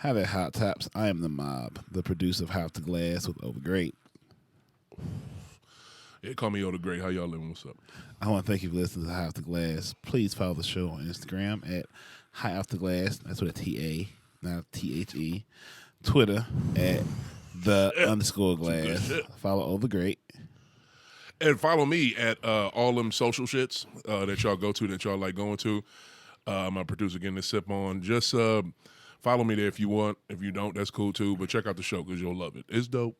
Hi there, Hot Tops. I am the Mob, the producer of House to Glass with Over Great. Yeah, call me Yoda Great. How y'all living? What's up? I want to thank you for listening to House to Glass. Please follow the show on Instagram at High Off the Glass. That's with a T-A, not T-H-E. Twitter at the Yeah, underscore some good glass. shit. Follow Over Great. And follow me at all them social shits that y'all go to, that y'all like going to. My producer getting this sip on. Just follow me there if you want. If you don't, that's cool too. But check out the show because you'll love it. It's dope.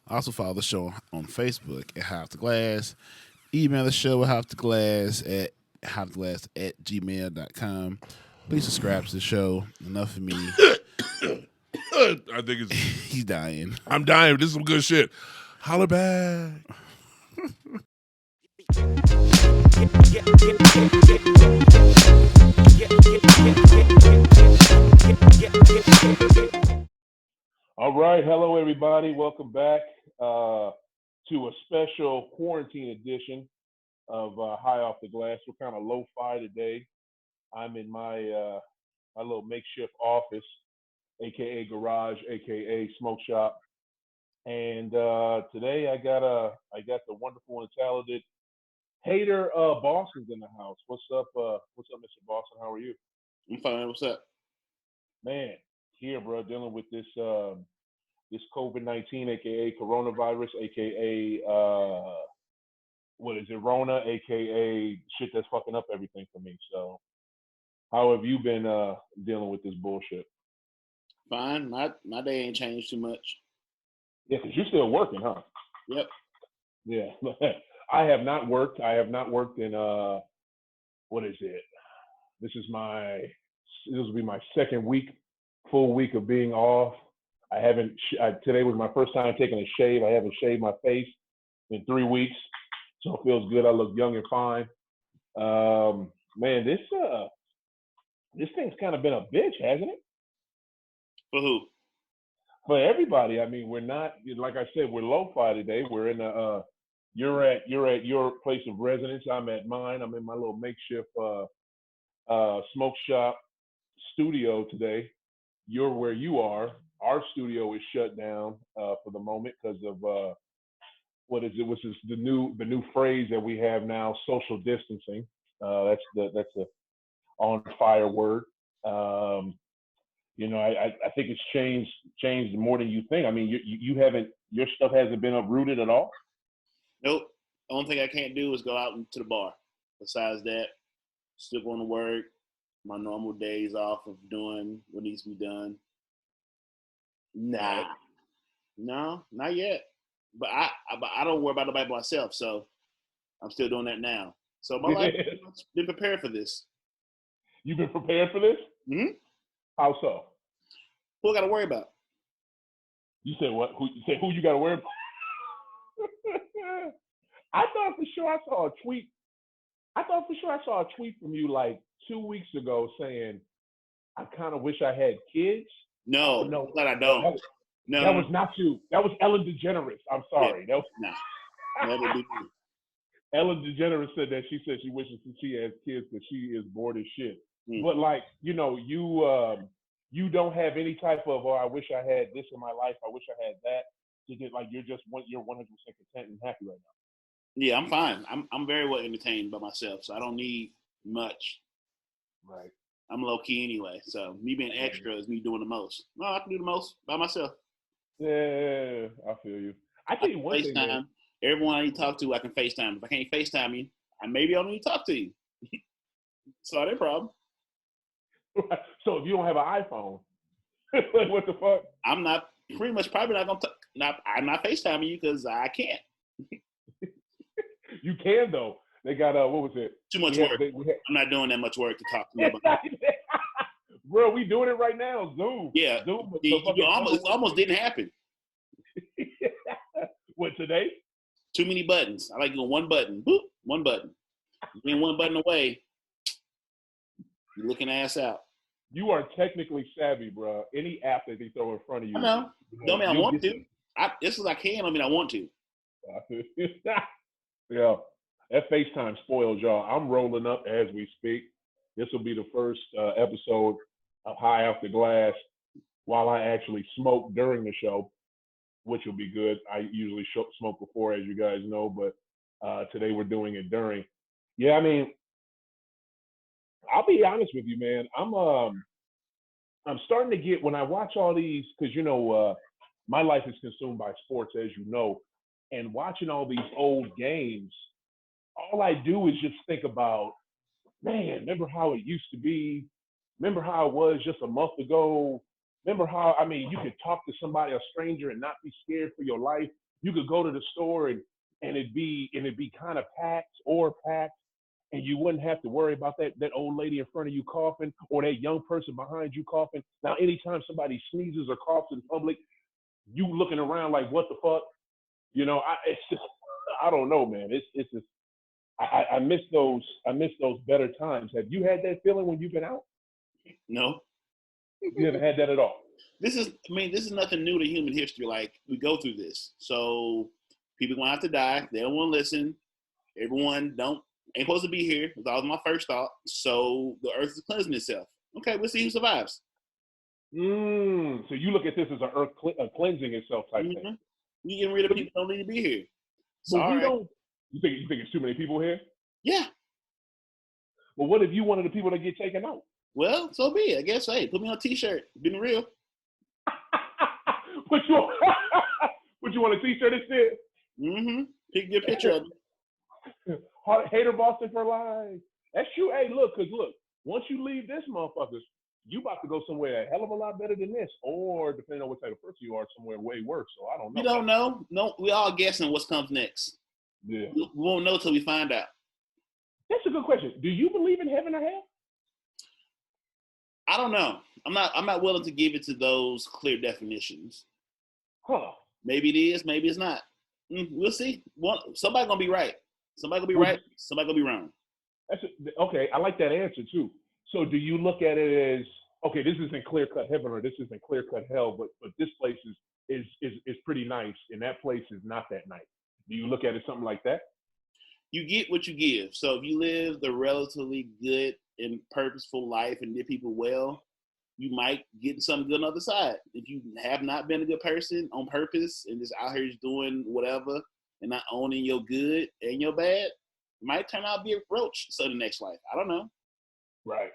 Also follow the show on Facebook at House to Glass. Email the show at houseglass at gmail.com. Please subscribe to the show. Enough of me. I think it's. He's dying. I'm dying. This is some good shit. Holla back. All right, hello everybody. Welcome back to a special quarantine edition of High Off the Glass. We're kind of lo-fi today. I'm in my little makeshift office, aka garage, aka smoke shop, and today I got the wonderful and talented Hater Boston's in the house. What's up, Mr. Boston? How are you, I'm fine. What's up? man? Here, bro, dealing with this COVID-19, aka coronavirus, aka what is it, Rona, aka shit that's fucking up everything for me. So, how have you been dealing with this bullshit? Fine. My day ain't changed too much. Yeah, because you're still working, huh? Yep. Yeah, I have not worked. I have not worked in what is it? This is my this will be my second week, full week of being off. I haven't. Today was my first time taking a shave. I haven't shaved my face in 3 weeks, so it feels good. I look young and fine. Man, this thing's kind of been a bitch, hasn't it? For who? For everybody. I mean, we're not like I said, we're lo-fi today. We're in the you're at your place of residence. I'm at mine. I'm in my little makeshift smoke shop studio today. You're where you are. Our studio is shut down for the moment because of what is it? Which is the new phrase that we have now: social distancing. That's a on fire word. Um, I think it's changed more than you think. I mean, you haven't your stuff hasn't been uprooted at all. Nope. Only thing I can't do is go out into the bar. Besides that, still going to work. My normal days off of doing what needs to be done. Right. Nah. No, not yet. But I don't worry about nobody but myself, so I'm still doing that now. So my life has pretty much been prepared for this. You've been prepared for this? Hmm. How so? Who I got to worry about? You said what? You said who you got to worry about? I thought for sure I saw a tweet. I thought for sure I saw a tweet from you like 2 weeks ago saying I kind of wish I had kids. Oh No, no, glad I no, don't. No, that no, no. was not you. That was Ellen DeGeneres. I'm Yeah, sorry. That was, nah. That'll be me. Ellen DeGeneres said she wishes that she has kids because she is bored as shit. Hmm. But like you don't have any type of I wish I had this in my life. I wish I had that. You're 100% content and happy right Yeah, I'm fine. I'm very well entertained by myself, so I don't need much. now. Right. I'm low key anyway, so me being extra is me doing the most. No, I can do the most by myself. Yeah, I feel you. I I tell you can one thing, man. FaceTime everyone I need to talk to. I can FaceTime. If I can't FaceTime you, maybe I don't need to talk to you. It's not their problem. So if you don't have an iPhone, like what the fuck? I'm not pretty much probably not gonna. I'm not FaceTiming you because I can't. You can though. They got what was it? Too much work. I'm not doing that much work to talk to nobody. Bro, we doing it right now. Zoom. Yeah, Zoom. you almost didn't happen. What today? Too many buttons. I like doing one button. Boop, one button. Getting one button away, you're looking ass out. You are technically savvy, bro. Any app that they throw in front of I you, know. Don't mean I you'll want get to. Just as I can, I mean I want to. Yeah, that FaceTime spoils y'all. I'm rolling up as we speak. This will be the first episode of High Off the Glass. while I actually smoke during the show, which will be good. I usually smoke before, as you guys know, but today we're doing it during. Yeah, I mean, I'll be honest with you, man. I'm starting to get when I watch all these because my life is consumed by sports, as you know, and watching all these old games. All I do is just think about, man, remember how it used to be? Remember how it was just a month ago? Remember how, I mean, you could talk to somebody, a stranger, and not be scared for your life. You could go to the store and it'd be kind of packed, and you wouldn't have to worry about that old lady in front of you coughing or that young person behind you coughing. Now, anytime somebody sneezes or coughs in public, you looking around like, what the fuck? It's just, I don't know, man. It's just, I miss those better times. Have you had that feeling when you've been out? No. You haven't had that at all. This is nothing new to human history. Like, we go through this. So people gonna have to die. They don't want to listen. Everyone ain't supposed to be here. That was my first thought. So the earth is cleansing itself. Okay, we'll see who survives. So you look at this as a cleansing itself type thing. You getting rid of people who don't need to be here. But we don't. You think it's too many people here? Yeah. Well, what if you one of the people that get taken out? Well, so be it. I guess, hey, put me on a T-shirt. Being real. Put you on a T-shirt instead? Mm-hmm. Pick your picture of it. Hater Boston for life. That's true. Hey, look, once you leave this motherfuckers, you about to go somewhere a hell of a lot better than this, or depending on what type of person you are, somewhere way worse. So I don't know. We don't know. No, we all guessing what comes next. Yeah. We won't know till we find out. That's a good question. Do you believe in heaven or hell? I don't know. I'm not willing to give it to those clear definitions. Huh. Maybe it is, maybe it's not. We'll see. Somebody gonna be right. Somebody gonna be right. Somebody gonna be wrong. Okay. I like that answer too. So do you look at it as, okay, this isn't clear cut heaven or this isn't clear cut hell, but this place is pretty nice and that place is not that nice. Do you look at it something like that? You get what you give. So if you live the relatively good and purposeful life and did people well, you might get something good on the other side. If you have not been a good person on purpose and just out here just doing whatever and not owning your good and your bad, it might turn out to be a roach so the next life. I don't know. Right.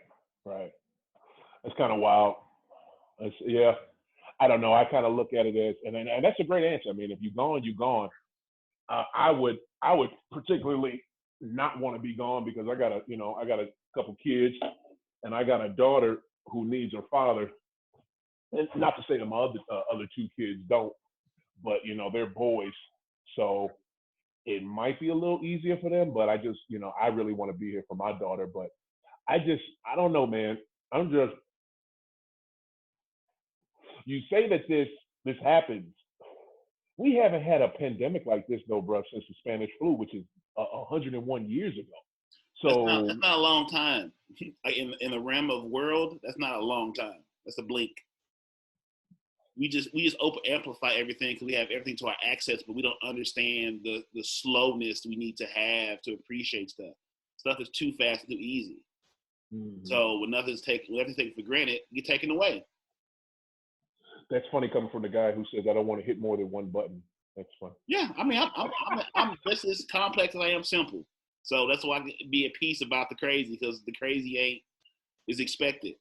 That's kind of wild. Yeah. I don't know. I kind of look at it as, and that's a great answer. I mean, if you're gone, you're gone. I would particularly not want to be gone because I got a couple kids and I got a daughter who needs her father. And not to say that my other two kids don't, but they're boys, so it might be a little easier for them. But I just I really want to be here for my daughter. But I don't know, man. You say that this happens. We haven't had a pandemic like this though, bro, since the Spanish flu, which is 101 years ago. So that's not a long time. Like in the realm of world, that's not a long time. That's a blink. We just amplify everything because we have everything to our access, but we don't understand the slowness we need to have to appreciate stuff. Stuff is too fast and too easy. Mm-hmm. So when everything's taken for granted, you're taken away. That's funny coming from the guy who says I don't want to hit more than one button. That's fun. Yeah, I mean, I'm just as complex as I am simple. So that's why I can be at peace about the crazy because the crazy is expected.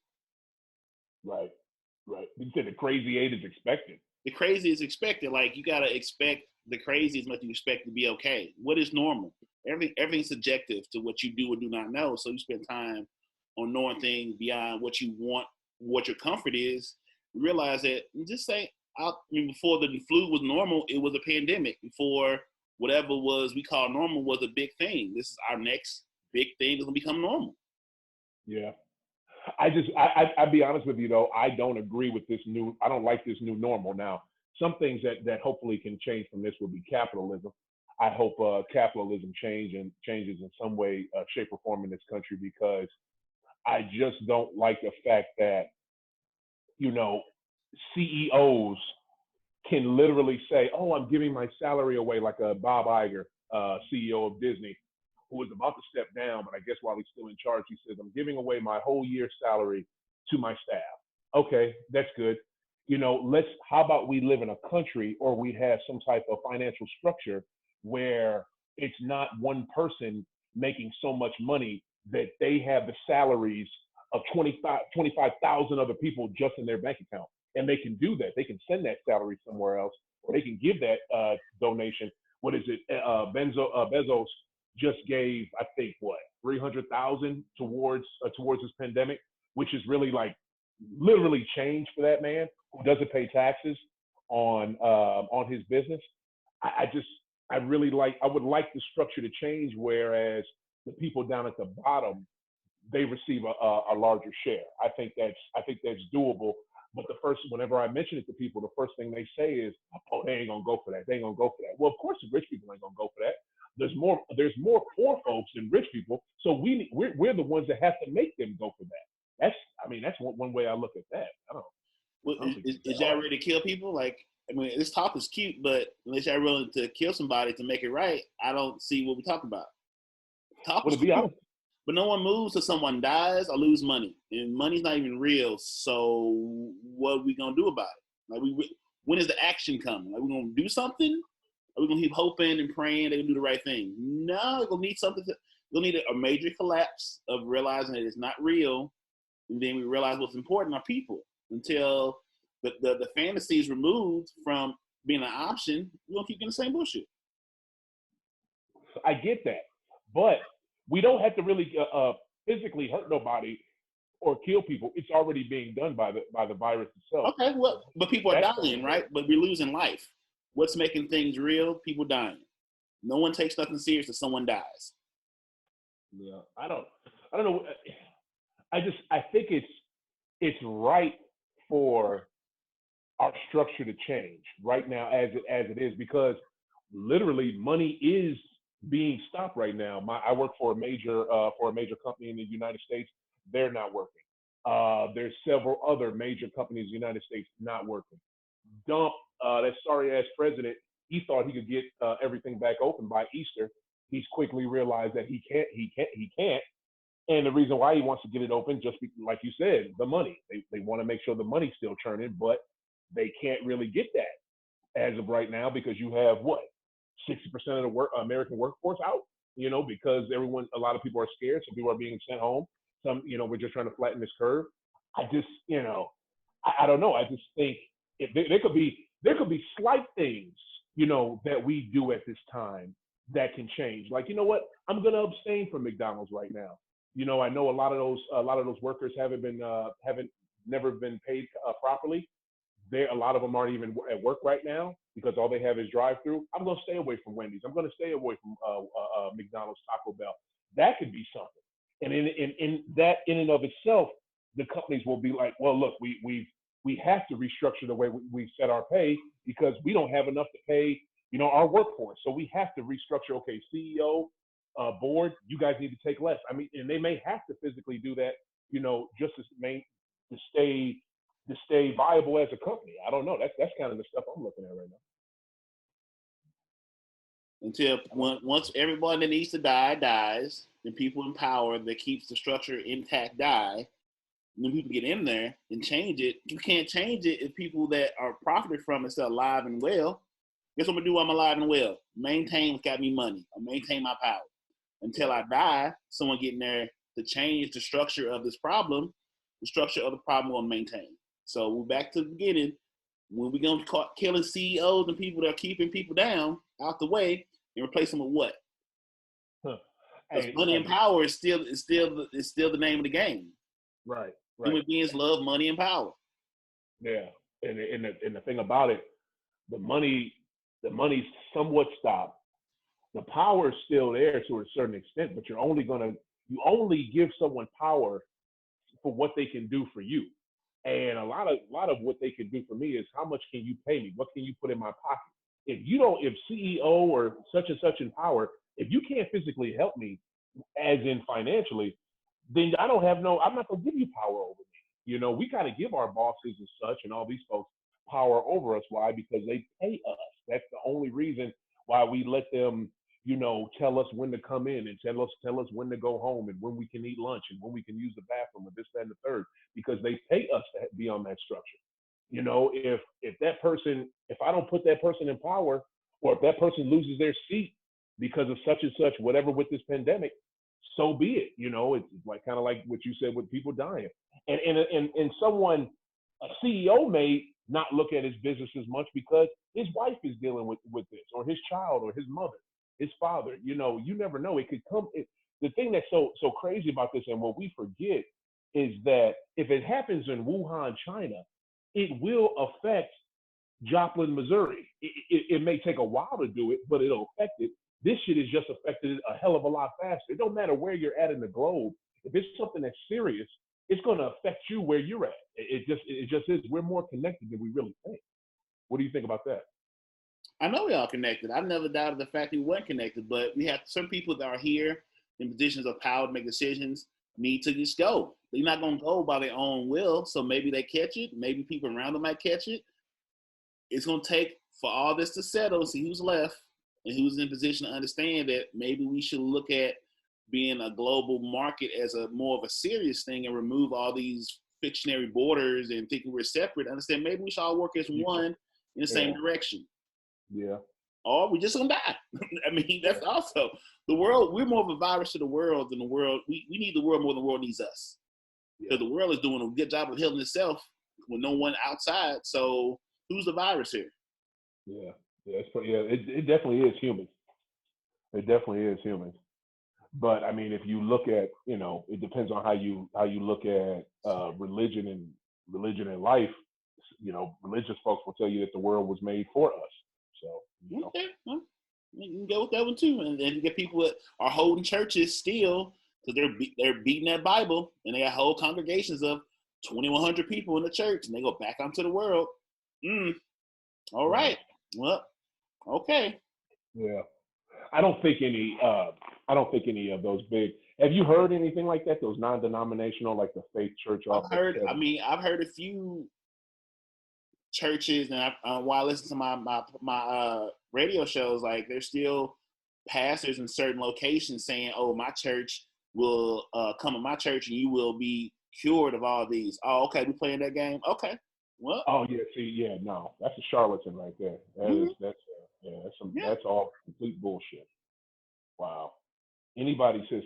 Right. You said the crazy is expected. The crazy is expected. Like you gotta expect the crazy as much as you expect to be okay. What is normal? Everything's subjective to what you do or do not know. So you spend time on knowing things beyond what you want, what your comfort is. Realize that just say, before the flu was normal, it was a pandemic. Before whatever we call normal was a big thing. This is our next big thing that's gonna become normal. Yeah. I'd be honest with you though, I don't agree with I don't like this new normal. Now, some things that hopefully can change from this will be capitalism. I hope capitalism changes in some way, shape or form in this country because I just don't like the fact that, CEOs can literally say, oh, I'm giving my salary away, like a Bob Iger, CEO of Disney, who is about to step down, but I guess while he's still in charge, he says, I'm giving away my whole year's salary to my staff. Okay, that's good. how about we live in a country or we have some type of financial structure where it's not one person making so much money that they have the salaries of 25,000 other people just in their bank account. And they can do that. They can send that salary somewhere else, or they can give that donation. What is it? Bezos just gave, I think, what 300,000 towards this pandemic, which is really like literally change for that man who doesn't pay taxes on his business. I just I really like I would like the structure to change, whereas the people down at the bottom they receive a larger share. I think that's doable. But whenever I mention it to people, the first thing they say is, "Oh, they ain't gonna go for that. They ain't gonna go for that." Well, of course, the rich people ain't gonna go for that. There's more poor folks than rich people, so we're the ones that have to make them go for that. That's one way I look at that. Well, I don't think is it's y'all hard. ready to kill people? Like, I mean, this talk is cute, but unless y'all willing to kill somebody to make it right, I don't see what we're talking about. Talk Well, is to be cool, honest, but no one moves till someone dies or lose money, and money's not even real. So what are we gonna do about it? Like, when is the action coming? Like, we gonna do something? Are we gonna keep hoping and praying they can do the right thing? No, we're gonna need something. We'll need a major collapse of realizing that it's not real, and then we realize what's important are people. Until the fantasy is removed from being an option, we're gonna keep getting the same bullshit. I get that, but we don't have to really physically hurt nobody or kill people. It's already being done by the virus itself. Okay, well, but people are That's dying, right? But we're losing life. What's making things real? People dying. No one takes nothing serious if someone dies. yeah. I don't know. I think it's right for our structure to change right now as it is, because literally money is being stopped right now. I work for a major company in the United States. They're not working. There's several other major companies in the United States not working. Dump that sorry ass president. He thought he could get everything back open by Easter. He's quickly realized that he can't. He can't. And the reason why he wants to get it open, like you said, the money. They want to make sure the money's still churning, but they can't really get that as of right now, because you have what 60% of the American workforce out. Because a lot of people are scared, so people are being sent home. We're just trying to flatten this curve. I just, I don't know. I just think there could be slight things, that we do at this time that can change. Like, you know what? I'm gonna abstain from McDonald's right now. I know a lot of those workers haven't never been paid properly. A lot of them aren't even at work right now because all they have is drive-through. I'm gonna stay away from Wendy's. I'm gonna stay away from McDonald's, Taco Bell. That could be something. And in that in and of itself, the companies will be like, well, look, we have to restructure the way we set our pay, because we don't have enough to pay, our workforce. So we have to restructure. Okay, CEO, board, you guys need to take less. I mean, and they may have to physically do that, just to stay viable as a company. I don't know. That's kind of the stuff I'm looking at right now. Until once everyone that needs to die dies, and people in power that keeps the structure intact die, and then people get in there and change it. You can't change it if people that are profiting from it still alive and well. Guess what I'm gonna do while I'm alive and well? Maintain what's got me money. I maintain my power. Until I die, someone getting there to change the structure of this problem, the structure of the problem will maintain. So we're back to the beginning. When we gonna start killing CEOs and people that are keeping people down out the way and replace them with what? Huh. Because Hey, money and power is still the name of the game. right, right, Human beings love money and power. yeah. And the thing about it, the money, the money's somewhat stopped. The power is still there to a certain extent, but you only give someone power for what they can do for you. And a lot of what they can do for me is, how much can you pay me? What can you put in my pocket? If CEO or such and such in power, if you can't physically help me, as in financially, then I'm not gonna give you power over me. We gotta give our bosses and such and all these folks power over us. Why? Because they pay us. That's the only reason why we let them, tell us when to come in, and tell us when to go home, and when we can eat lunch, and when we can use the bathroom, and this, that, and the third, because they pay us to be on that structure. You know, if that person, if I don't put that person in power, or if that person loses their seat because of such and such, whatever with this pandemic, so be it. You know, it's like kind of like what you said with people dying, and someone, a CEO may not look at his business as much because his wife is dealing with this, or his child, or his mother, his father. You know, you never know. It could come. The thing that's so crazy about this, and what we forget, is that if it happens in Wuhan, China, it will affect Joplin, Missouri. It may take a while to do it, but it'll affect it. This shit has just affected it a hell of a lot faster. It don't matter where you're at in the globe. If it's something that's serious, it's going to affect you where you're at. It just is. We're more connected than we really think. What do you think about that? I know we all connected. I've never doubted the fact that we weren't connected, but we have some people that are here in positions of power to make decisions need to just go. They're not going to go by their own will, so maybe they catch it. Maybe people around them might catch it. It's going to take for all this to settle, see who's left and who's in position to understand that maybe we should look at being a global market as a more of a serious thing and remove all these fictionary borders and thinking we're separate. Understand maybe we should all work as one in the same direction. Yeah. Or we just gonna die. I mean, that's also the world. We're more of a virus to the world than the world. We need the world more than the world needs us. Because the world is doing a good job of healing itself with no one outside. So who's the virus here? Yeah. It definitely is humans. It definitely is humans. But I mean, if you look at, you know, it depends on how you look at religion and life. You know, religious folks will tell you that the world was made for us. So, you know. Okay, well, you can go with that one too. And then you get people that are holding churches still because they're beating that Bible, and they got whole congregations of 2,100 people in the church, and they go back onto the world. All right. Well, okay. Yeah. I don't think any of those big. Have you heard anything like that? Those non-denominational, like the Faith Church off. I've heard a few churches, and while I listen to my radio shows, like there's still pastors in certain locations saying, "Oh, my church will come to my church, and you will be cured of all these." Oh, okay, we playing that game. Okay, well. Oh yeah, see, yeah, no, that's a charlatan right there. That's all complete bullshit. Wow. Anybody says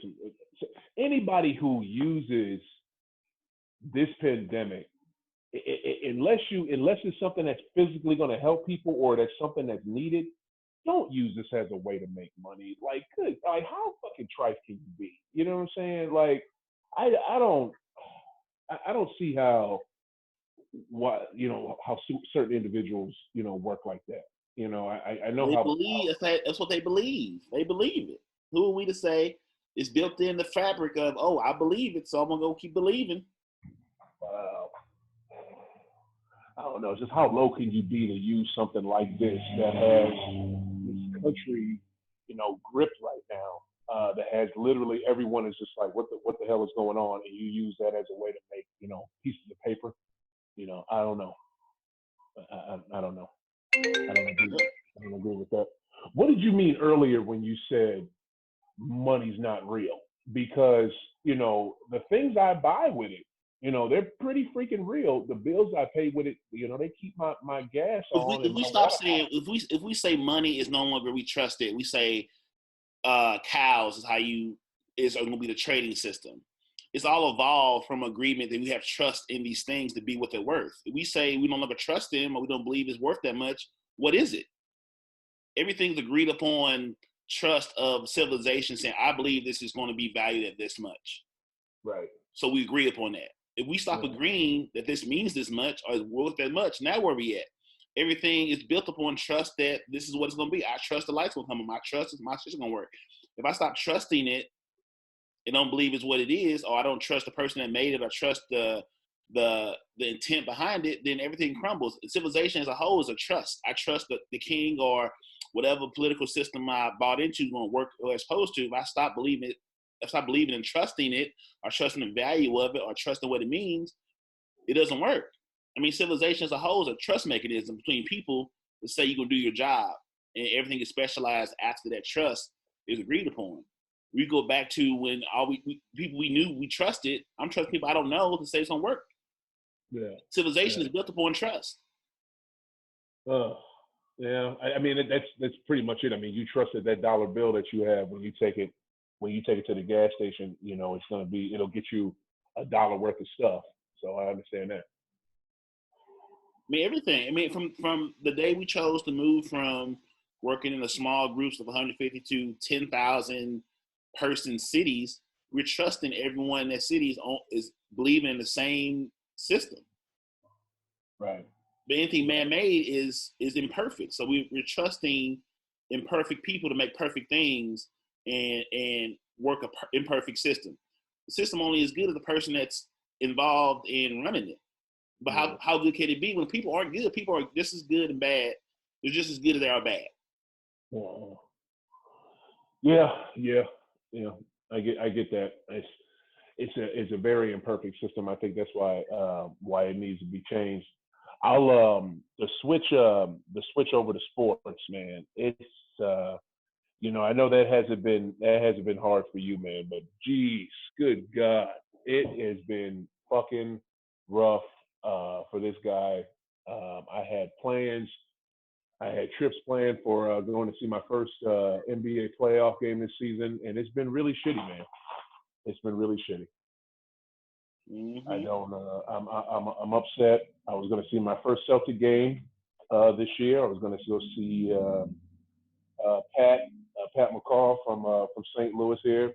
anybody who uses this pandemic, unless it's something that's physically going to help people or that's something that's needed, don't use this as a way to make money. Like, how fucking trite can you be? You know what I'm saying? Like, I don't see how certain individuals work like that. I know how that's what they believe. They believe it. Who are we to say it's built in the fabric of, oh, I believe it, so I'm gonna go keep believing. I don't know, just how low can you be to use something like this that has this country, gripped right now, that has literally everyone is just like, what the hell is going on? And you use that as a way to make, pieces of paper. I don't know. I don't know. I don't agree with that. What did you mean earlier when you said money's not real? Because, the things I buy with it, they're pretty freaking real. The bills I pay with it, they keep my gas on. If we stop saying, if we say money is no longer we trust it, we say cows is going to be the trading system. It's all evolved from agreement that we have trust in these things to be what they're worth. If we say we don't ever trust them or we don't believe it's worth that much, what is it? Everything's agreed upon trust of civilization saying, I believe this is going to be valued at this much. Right. So we agree upon that. If we stop agreeing that this means this much or is worth that much, now where we at? Everything is built upon trust that this is what it's going to be. I trust the lights will come on. My trust is my shit's going to work. If I stop trusting it and don't believe it's what it is, or I don't trust the person that made it, or trust the intent behind it, then everything crumbles. Civilization as a whole is a trust. I trust that the king or whatever political system I bought into is going to work or it's supposed to. If I stop believing and trusting it, or trusting the value of it, or trusting what it means, it doesn't work. I mean, civilization as a whole is a trust mechanism between people to say you're going to do your job, and everything is specialized after that trust is agreed upon. We go back to when people we knew we trusted. I'm trusting people I don't know to say it's going to work. Yeah. Civilization Yeah. is built upon trust. Yeah. I mean, that's pretty much it. I mean, you trusted that dollar bill that you have when you take it to the gas station. You know, it'll get you $1 worth of stuff. So I understand that. I mean, everything. I mean, from the day we chose to move from working in the small groups of 150 to 10,000 person cities, we're trusting everyone in that city is believing in the same system. Right. But anything man-made is imperfect. So we're trusting imperfect people to make perfect things and work a imperfect system. The system only is good as the person that's involved in running it. But how good can it be when people aren't good? People are just as good and bad. They're just as good as they are bad. Yeah, yeah, yeah. I get that. It's a very imperfect system. I think that's why it needs to be changed. I'll the switch over to sports, man. It's I know that hasn't been hard for you, man, but geez, good God, it has been fucking rough for this guy. I had plans. I had trips planned for going to see my first NBA playoff game this season, and it's been really shitty, man. It's been really shitty. Mm-hmm. I don't. I'm upset. I was going to see my first Celtic game this year. I was going to go see Pat McCall from St. Louis here.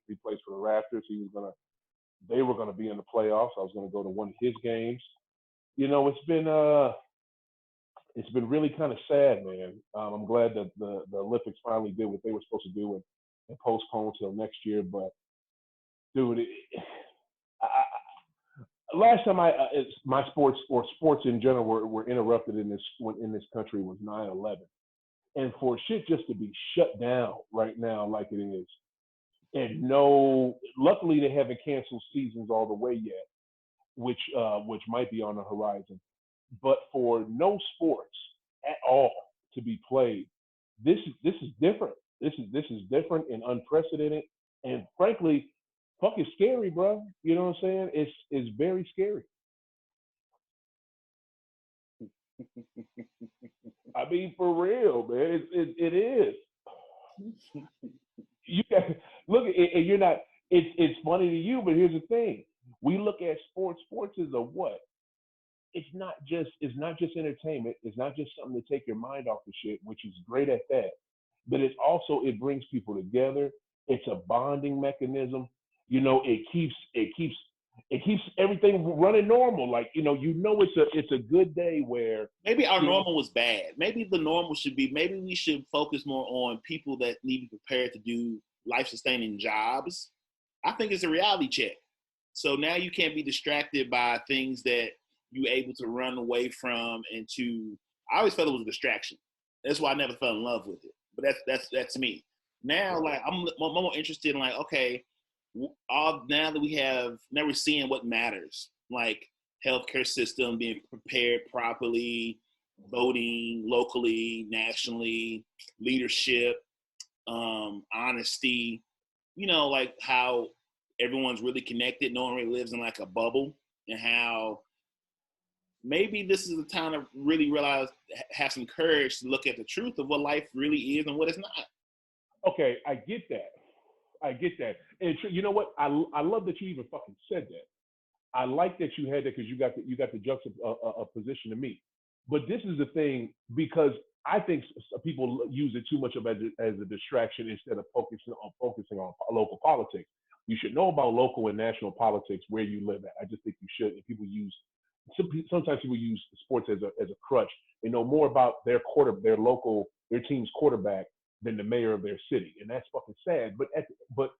He plays for the Raptors. They were gonna be in the playoffs. I was gonna go to one of his games. You know, it's been really kind of sad, man. I'm glad that the Olympics finally did what they were supposed to do and postponed till next year. But dude, last time my sports or sports in general were interrupted in this country was 9/11, and for shit just to be shut down right now like it is, and luckily they haven't canceled seasons all the way yet, which might be on the horizon. But for no sports at all to be played, this is different. This is different and unprecedented, and frankly, fucking scary, bro. You know what I'm saying? It's very scary. I mean, for real, man. It is. You got look, and you're not. It's funny to you, but here's the thing: we look at sports. Sports is a what? It's not just entertainment. It's not just something to take your mind off the shit, which is great at that. But it brings people together. It's a bonding mechanism. It keeps everything running normal. Like it's a good day where maybe our normal was bad. Maybe the normal should be, maybe we should focus more on people that need to be prepared to do life sustaining jobs. I think it's a reality check. So now you can't be distracted by things that you're able to run away from I always felt it was a distraction. That's why I never fell in love with it. But that's me. Now, like I'm more interested in like, okay, now that we're seeing what matters, like healthcare system being prepared properly, voting locally, nationally, leadership, honesty, like how everyone's really connected. No one really lives in like a bubble, and how maybe this is the time to really realize, have some courage to look at the truth of what life really is and what it's not. Okay, I get that. I get that. And you know what? I love that you even fucking said that. I like that you had that because you got the juxtaposition to me. But this is the thing, because I think people use it too much as a distraction instead of focusing on local politics. You should know about local and national politics where you live at. I just think you should. And sometimes people use sports as a crutch. They know more about their team's quarterback than the mayor of their city, and that's fucking sad. But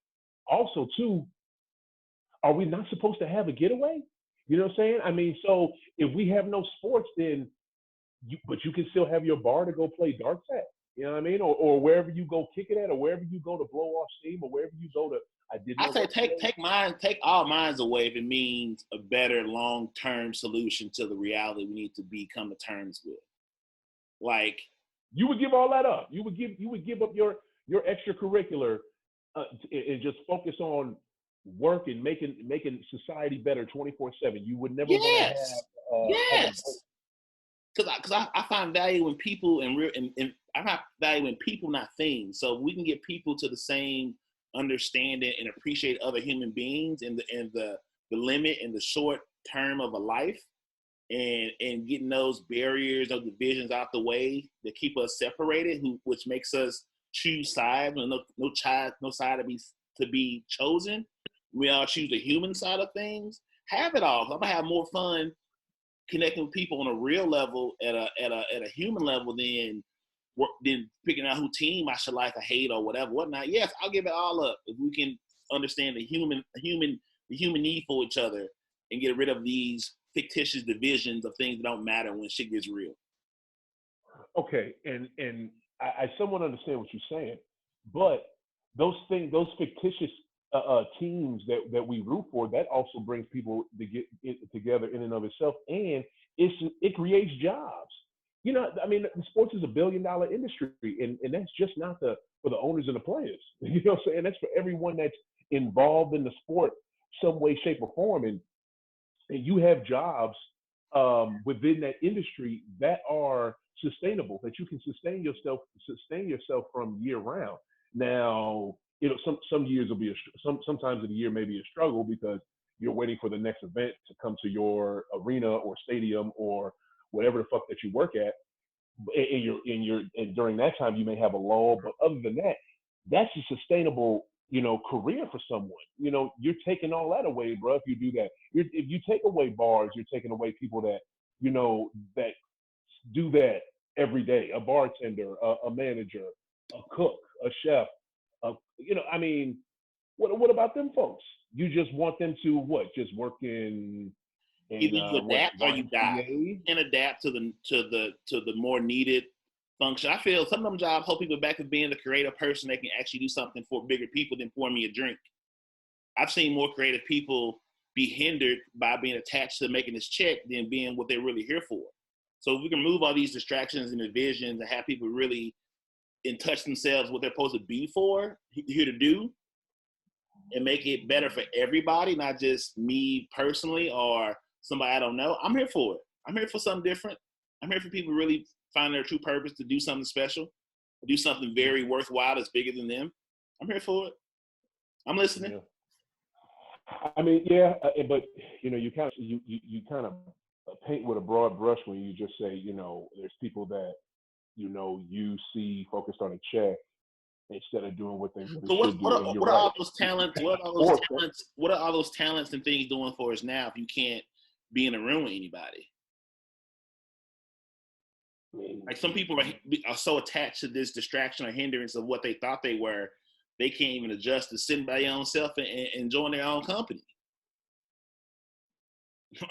also too, are we not supposed to have a getaway? You know what I'm saying? I mean, so if we have no sports, then but you can still have your bar to go play darts at. You know what I mean? Or wherever you go kick it at, or wherever you go to blow off steam, or wherever you go to. I say take all minds away if it means a better long-term solution to the reality we need to come to terms with. Like, you would give all that up. You would give up your extracurricular and just focus on work and making society better 24/7. You would never want to Yes, have a yes. Because I find value in people and I find value in people, not things. So we can get people to the same understanding and appreciate other human beings in the limit and the short term of a life, and getting those barriers, those divisions out the way that keep us separated, which makes us choose sides. No side to be chosen. We all choose the human side of things. Have it all. I'm gonna have more fun connecting with people on a real level, at a human level, than picking out who team I should like or hate or whatnot. Yes, I'll give it all up if we can understand the human need for each other and get rid of these fictitious divisions of things that don't matter when shit gets real. Okay, and I somewhat understand what you're saying, but those fictitious teams that we root for, that also brings people to get together in and of itself, and it creates jobs. You know, I mean, sports is $1 billion industry, and that's just not for the owners and the players. You know what I'm saying? That's for everyone that's involved in the sport, some way, shape, or form, and you have jobs within that industry that are sustainable, that you can sustain yourself from year round. Now, you know, some years will be sometimes of the year may be a struggle because you're waiting for the next event to come to your arena or stadium or whatever the fuck that you work at. And during that time you may have a lull, but other than that, that's a sustainable, you know, career for someone. You know, you're taking all that away, bro. If you do that, if you take away bars, you're taking away people that, you know, that do that every day. A bartender, a manager, a cook, a chef. You know, I mean, what about them folks? You just want them to what? Just work in Either you adapt or you die. YMCA? You can adapt to the more needed function. I feel some of them jobs hold people back from being the creative person that can actually do something for bigger people than pour me a drink. I've seen more creative people be hindered by being attached to making this check than being what they're really here for. So if we can remove all these distractions and divisions and have people really in touch themselves, what they're supposed to be for, here to do, and make it better for everybody, not just me personally or somebody I don't know, I'm here for it. I'm here for something different. I'm here for people to really find their true purpose, to do something special, do something very worthwhile that's bigger than them. I'm here for it. I'm listening. Yeah. I mean, yeah, but you know, you kind of paint with a broad brush when you just say, you know, there's people that, you know, you see focused on a check instead of doing what they really should do. What are all those talents? What are all those talents and things doing for us now if you can't be in a room with anybody? Like some people are so attached to this distraction or hindrance of what they thought they were, they can't even adjust to sitting by their own self and enjoying their own company.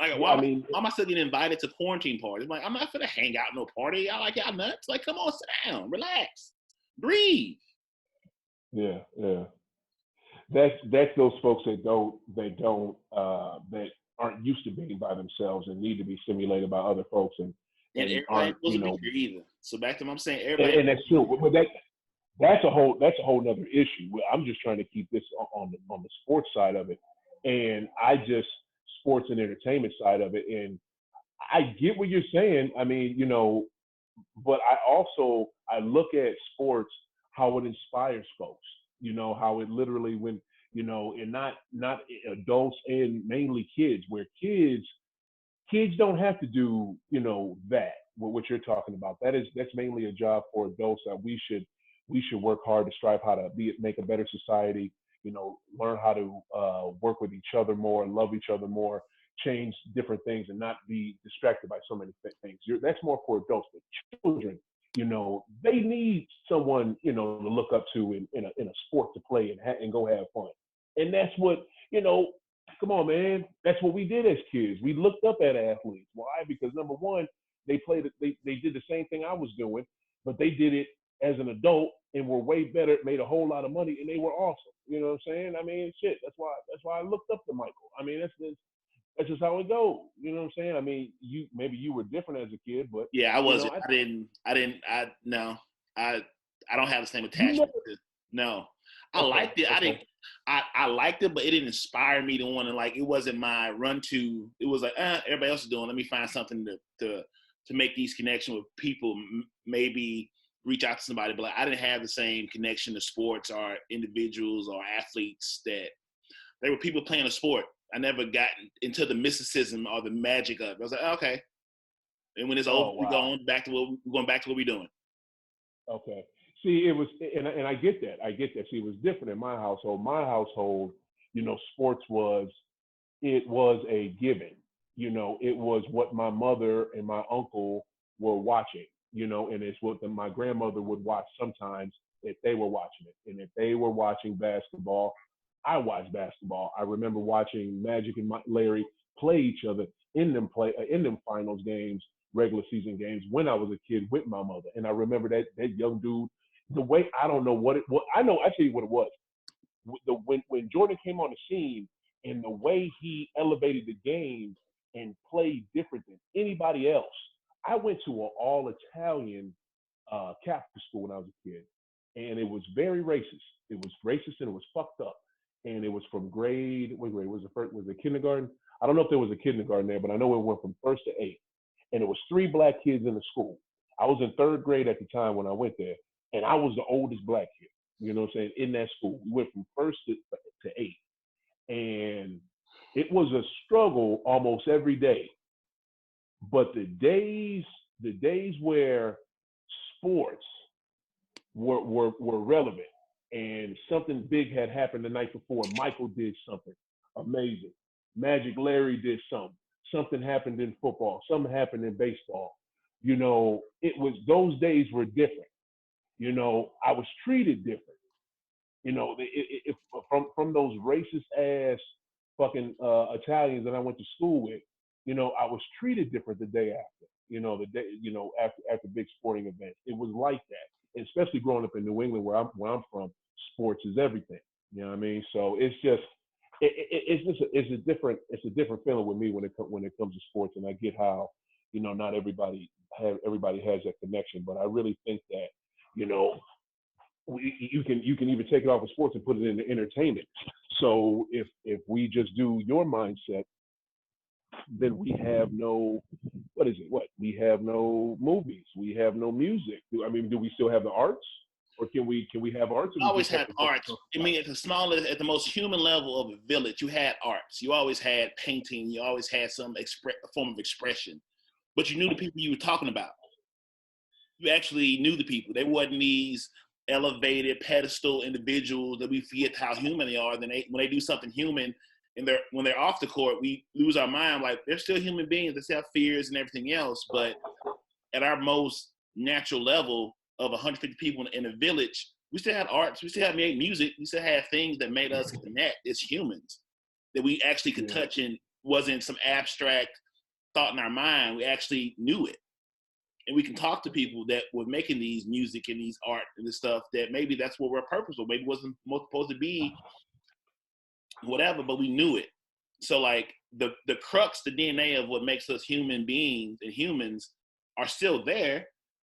Like, why am I still getting invited to quarantine parties? I'm like, I'm not gonna hang out no party. Y'all like y'all nuts? Like, come on, sit down, relax, breathe. Yeah. That's those folks that aren't used to being by themselves and need to be stimulated by other folks and everybody wasn't here either. So back to what I'm saying, everybody. And that's true. But that's a whole nother issue. I'm just trying to keep this on the sports side of it, and sports and entertainment side of it. And I get what you're saying. I mean, you know, but I look at sports, how it inspires folks. You know, how it literally you know, and not adults and mainly kids, where kids don't have to do, you know, what you're talking about. That's mainly a job for adults that we should work hard to strive how to make a better society, you know, learn how to work with each other more, love each other more, change different things and not be distracted by so many things. That's more for adults, but children, you know, they need someone, you know, to look up to in a sport to play and go have fun. And that's what, you know, come on, man. That's what we did as kids. We looked up at athletes. Why? Because number one, they did the same thing I was doing, but they did it as an adult and were way better, made a whole lot of money, and they were awesome. You know what I'm saying? I mean, shit. That's why I looked up to Michael. I mean, that's just how it goes. You know what I'm saying? I mean, maybe you were different as a kid, but yeah, I wasn't. You know, I don't have the same attachment. No, I liked it. I liked it, but it didn't inspire me to want to, like, it wasn't my run to. It was like, everybody else is doing. Let me find something to make these connections with people. Maybe reach out to somebody, but like, I didn't have the same connection to sports or individuals or athletes that they were people playing a sport. I never got into the mysticism or the magic of it. I was like, okay. And when it's over, wow. we're going back to what we're doing. Okay. See, it was, and I get that. I get that. See, it was different in my household. My household, sports was, it was a given. It was what my mother and my uncle were watching. And it's what my grandmother would watch sometimes if they were watching it. And if they were watching basketball, I watched basketball. I remember watching Magic and Larry play each other in them finals games, regular season games when I was a kid with my mother. And I remember that young dude, the way, I don't know what I know, I tell you what it was. When Jordan came on the scene and the way he elevated the game and played different than anybody else. I went to an all Italian Catholic school when I was a kid, and it was very racist. It was racist and it was fucked up. And it was from grade, what grade was it? Was it kindergarten? I don't know if there was a kindergarten there, but I know it went from first to eighth. And it was 3 black kids in the school. I was in 3rd grade at the time when I went there, and I was the oldest black kid. You know what I'm saying? In that school, we went from first to eighth, and it was a struggle almost every day. But the days where sports were relevant and something big had happened the night before, Michael did something amazing. Magic Larry did something. Something happened in football. Something happened in baseball. It was, those days were different. I was treated different. From those racist ass fucking Italians that I went to school with, I was treated different the day after. The day, after big sporting events, it was like that. And especially growing up in New England, where I'm from, sports is everything. You know what I mean? So it's just, it's a different feeling with me when it comes to sports. And I get how, not everybody has that connection, but I really think that, you can even take it off of sports and put it into entertainment. So if we just do your mindset, then we have no, we have no movies, we have no music. Do we still have the arts, or can we have arts? You always had arts. I mean, at the smallest, at the most human level of a village, you had arts. You always had painting. You always had some form of expression, but you knew the people you were talking about. You actually knew the people. They wasn't these elevated pedestal individuals that we forget how human they are. Then when they do something human, and when they're off the court, we lose our mind. Like, they're still human beings. They still have fears and everything else. But at our most natural level of 150 people in a village, we still had arts. We still had made music. We still had things that made us connect as humans that we actually could touch, and wasn't some abstract thought in our mind. We actually knew it. And we can talk to people that were making these music and these art and this stuff, that maybe that's what we're purposeful. Maybe it wasn't supposed to be whatever, but we knew it. So like the crux, the DNA of what makes us human beings and humans are still there.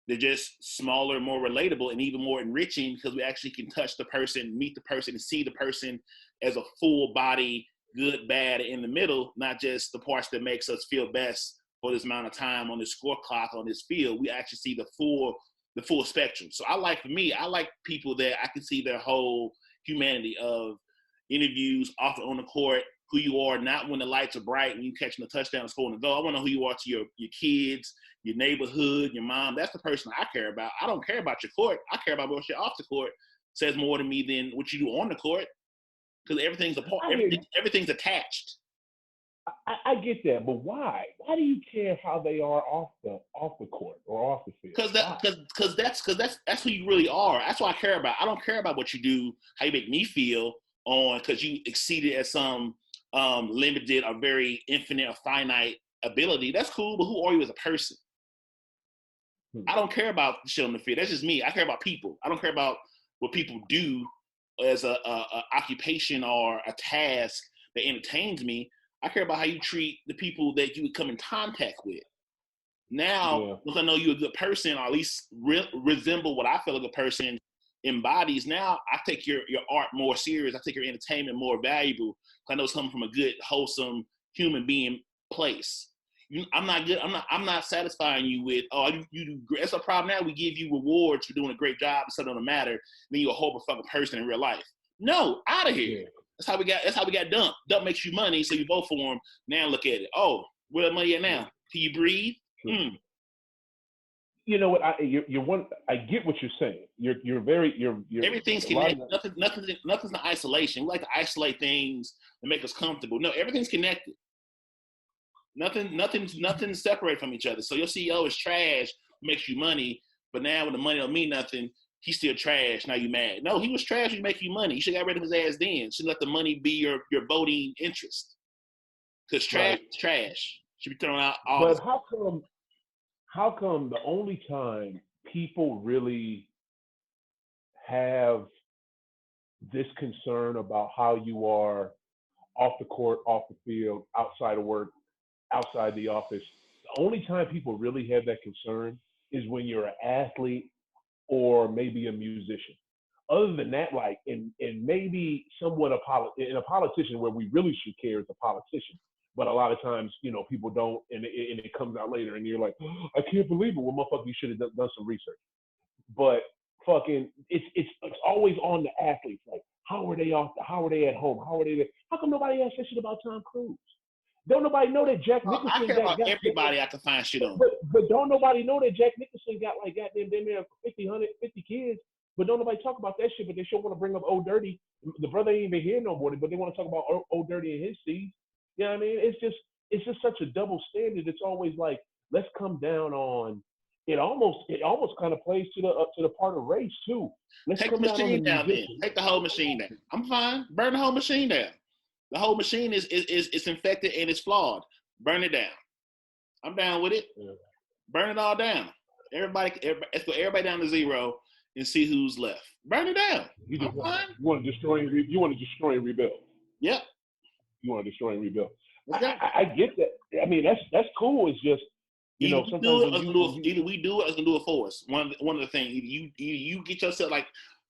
They're just smaller, more relatable, and even more enriching, because we actually can touch the person, meet the person, and see the person as a full body, good, bad, in the middle, not just the parts that makes us feel best for this amount of time on this score clock on this field. We actually see the full spectrum. So I like people that I can see their whole humanity of interviews off on the court, who you are, not when the lights are bright, when you catching a touchdown, scoring a goal. I want to know who you are to your kids, your neighborhood, your mom. That's the person I care about. I don't care about your court. I care about what you're off the court. Says more to me than what you do on the court, because everything's a part. Everything's attached. I get that, but why? Why do you care how they are off the court or off the field? Because that's who you really are. That's what I care about. I don't care about what you do, how you make me feel on, because you exceeded at some limited or very infinite or finite ability. That's cool, but who are you as a person? I don't care about the shit on the field. That's just me. I care about people. I don't care about what people do as a occupation or a task that entertains me. I care about how you treat the people that you would come in contact with. Now, once I know you're a good person, or at least resemble what I feel like a person embodies. Now I take your art more serious. I take your entertainment more valuable. I know it's coming from a good, wholesome human being place. I'm not good. I'm not satisfying you with, oh, you do great. That's a problem now. We give you rewards for doing a great job, something on the matter. Then you're a horrible fucking person in real life. No, out of here. Yeah. That's how we got dumped. Dump makes you money, so you vote for him. Now look at it. Oh, where the money at now? Can you breathe? You know what? I get what you're saying. You're Everything's connected. Nothing's in isolation. We like to isolate things and make us comfortable. No, everything's connected. Nothing's separate from each other. So your CEO is trash, makes you money, but now when the money don't mean nothing, he's still trash. Now you mad? No, he was trash. He make you money. You should have got rid of his ass then. Should let the money be your voting interest. Because trash is trash. Should be thrown out all. But how come the only time people really have this concern about how you are off the court, off the field, outside of work, outside the office, the only time people really have that concern is when you're an athlete or maybe a musician. Other than that, like, and maybe somewhat a politician, where we really should care is a politician. But a lot of times, you know, people don't, and it comes out later, and you're like, oh, I can't believe it. Well, motherfucker, you should have done some research. But fucking, it's always on the athletes. Like, how are they How are they at home? How are they there? How come nobody asked that shit about Tom Cruise? Don't nobody know that Jack Nicholson I care about everybody I can find shit on. But don't nobody know that Jack Nicholson got like goddamn damn near 50 kids. But don't nobody talk about that shit. But they sure want to bring up Old Dirty. The brother ain't even here no more. But they want to talk about Old Dirty and his seeds. You know what I mean? It's just such a double standard. It's always like, let's come down on it. Almost kind of plays to the part of race too. Let's take come the machine down then. musician. Take the whole machine down. I'm fine. Burn the whole machine down. The whole machine is infected and it's flawed. Burn it down. I'm down with it. Yeah. Burn it all down. Let's put everybody down to zero and see who's left. Burn it down. You want to destroy and rebuild. Yep. You want to destroy and rebuild. I get that. I mean, that's cool. It's just, you know, sometimes either we do it or it's gonna do it for us. One of the things, you get yourself, like,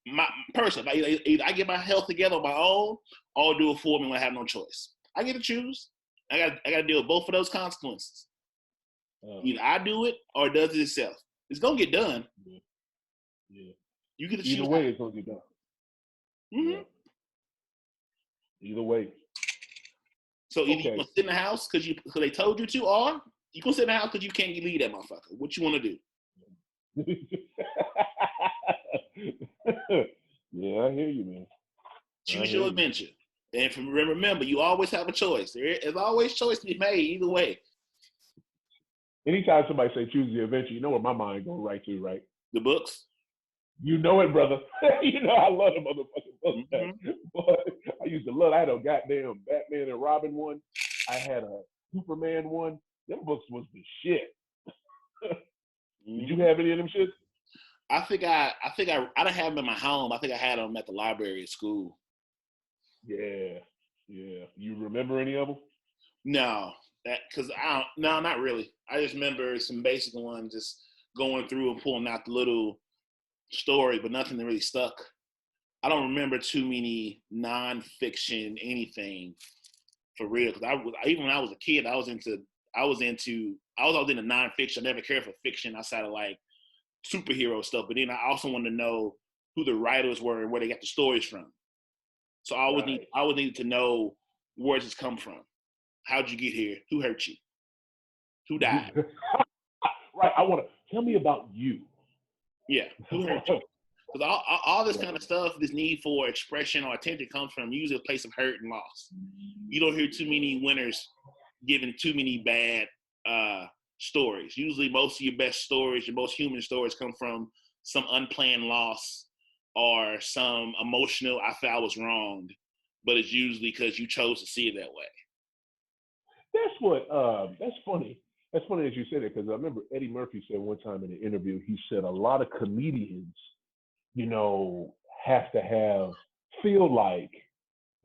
my person. Either I get my health together on my own, or do it for me when I have no choice. I get to choose. I got to deal with both of those consequences. Either I do it or it does it itself. It's gonna get done. Yeah. You get to choose. Either way, it's gonna get done. Mm-hmm. Yeah. Either way. So either you gonna sit in the house because they told you to, or you gonna sit in the house because you can't leave that motherfucker. What you want to do? Yeah, I hear you, man. Choose your adventure. And remember, you always have a choice. There's always choice to be made either way. Anytime somebody say choose the adventure, you know where my mind goes right to, right? The books. You know it, brother. You know I love the motherfucking books. Mm-hmm. But I used to love. I had a goddamn Batman and Robin one. I had a Superman one. Them books was the shit. Did you have any of them shit? I think I don't have them in my home. I think I had them at the library at school. Yeah. You remember any of them? No, not really. I just remember some basic ones, just going through and pulling out the little story, but nothing that really stuck. I don't remember too many nonfiction anything for real. Because even when I was a kid, I was into always into nonfiction. I never cared for fiction outside of like superhero stuff. But then I also wanted to know who the writers were and where they got the stories from. So I always need to know where this come from. How'd you get here? Who hurt you? Who died? Right. I want to tell me about you. Yeah. Who hurt you? Because all this kind of stuff, this need for expression or attention comes from usually a place of hurt and loss. You don't hear too many winners giving too many bad stories. Usually most of your best stories, your most human stories come from some unplanned loss or some emotional, I felt I was wronged, but it's usually because you chose to see it that way. That's funny. That's funny that you said it, because I remember Eddie Murphy said one time in an interview, he said a lot of comedians, feel like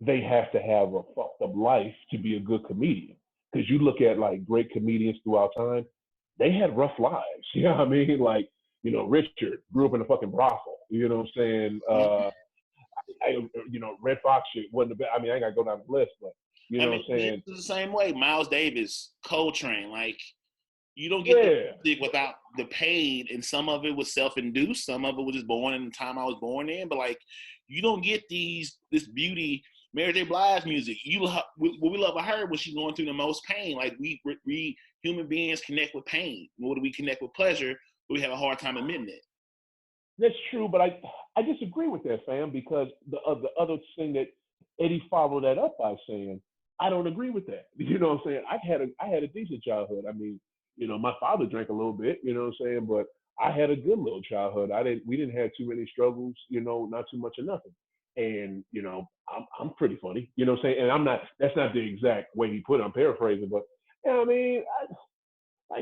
they have to have a fucked up life to be a good comedian. Because you look at like great comedians throughout time, they had rough lives. You know what I mean? Like, Richard grew up in a fucking brothel. You know what I'm saying? Red Fox shit wasn't the best. I mean, I ain't got to go down the list, but you know what I'm saying? It's the same way. Miles Davis, Coltrane, like you don't get the music without the pain, and some of it was self-induced, some of it was just born in the time I was born in. But like, you don't get this beauty. Mary J. Blige music, what we love about her when she's going through the most pain. Like we human beings connect with pain more than we connect with pleasure, but we have a hard time admitting it. That's true, but I disagree with that, fam, because the other thing that Eddie followed that up by saying, I don't agree with that. You know what I'm saying? I had a decent childhood. I mean, my father drank a little bit, you know what I'm saying, but I had a good little childhood. We didn't have too many struggles, not too much of nothing. And, I'm pretty funny, you know what I'm saying? And that's not the exact way he put it, I'm paraphrasing, but I mean,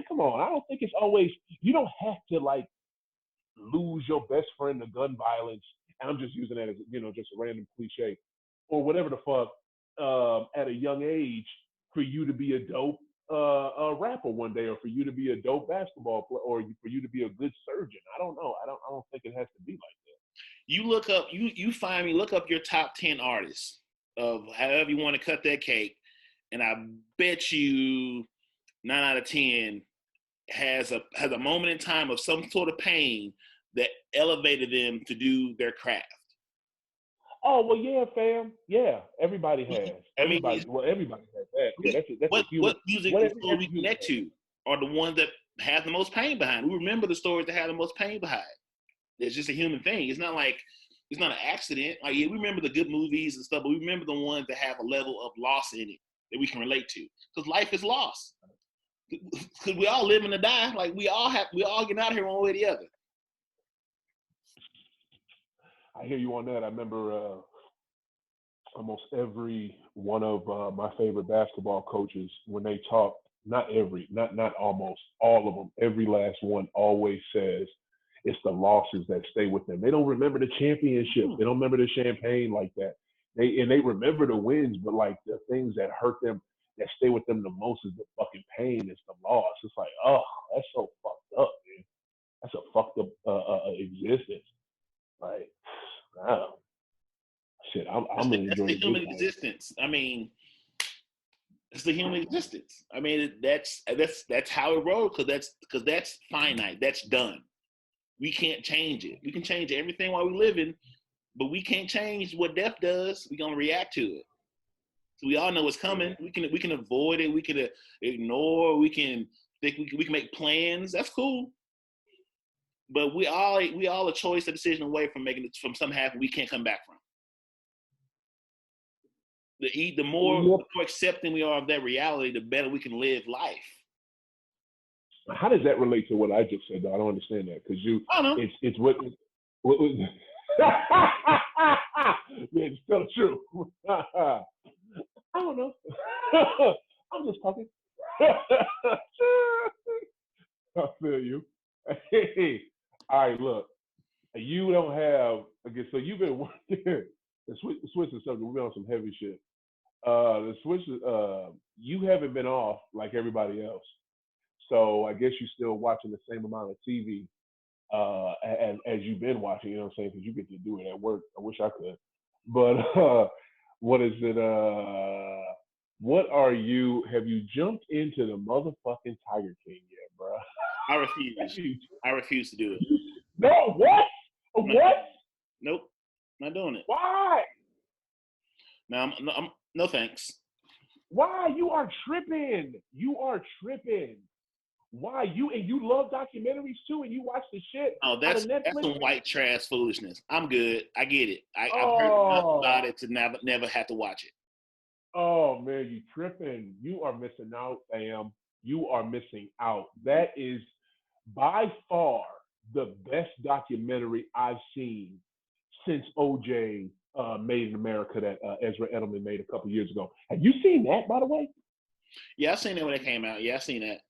come on, I don't think it's always, you don't have to like lose your best friend to gun violence. And I'm just using that as, just a random cliche or whatever the fuck, at a young age for you to be a dope a rapper one day, or for you to be a dope basketball player, or for you to be a good surgeon. I don't know. I don't think it has to be like that. You look up, look up your top 10 artists of however you want to cut that cake, and I bet you 9 out of 10 has a moment in time of some sort of pain that elevated them to do their craft. Oh, well, yeah, fam. Yeah, everybody has. Everybody has that. Yeah, what music we connect to are the ones that have the most pain behind. We remember the stories that have the most pain behind. It's just a human thing. It's not an accident. Like, yeah, we remember the good movies and stuff, but we remember the ones that have a level of loss in it that we can relate to. Because life is loss. Because we all live and die. Like, we all get out of here one way or the other. I hear you on that. I remember almost every one of my favorite basketball coaches, when they talk, not almost, all of them, every last one always says it's the losses that stay with them. They don't remember the championships. They don't remember the champagne like that. They remember the wins, but like the things that hurt them, that stay with them the most, is the fucking pain. It's the loss. It's like, oh, that's so fucked up, man. That's a fucked up existence. Like, wow. Shit, I'm gonna enjoy the human existence. I mean, it's the human existence. I mean, that's how it rolls, because that's finite. That's done. We can't change it. We can change everything while we're living, but we can't change what death does. We're gonna react to it. So we all know it's coming. We can avoid it. We can ignore. We can think we can make plans. That's cool. But we all a choice, a decision away from something happen we can't come back from. The more accepting we are of that reality, the better we can live life. How does that relate to what I just said, though? I don't understand that, because I don't know. It's what yeah, it's still true. I don't know. I'm just talking. I feel you. Hey, all right, look. You don't have, okay, so you've been working. The Swiss is something, we've been on some heavy shit. The Swiss, you haven't been off like everybody else. So I guess you're still watching the same amount of TV as you've been watching, you know what I'm saying? Because you get to do it at work. I wish I could. But what is it? Have you jumped into the motherfucking Tiger King yet, bro? I refuse to do it. No, what? What? Nope, not doing it. Why? No thanks. Why? You are tripping. Why? You love documentaries too, and you watch the shit. Oh, that's some white trash foolishness. I'm good. I get it. I've heard enough about it to never have to watch it. Oh man, you tripping. You are missing out, fam. You are missing out. That is by far the best documentary I've seen since OJ Made in America, that Ezra Edelman made a couple years ago. Have you seen that, by the way? Yeah, I seen it when it came out. Yeah, I seen that.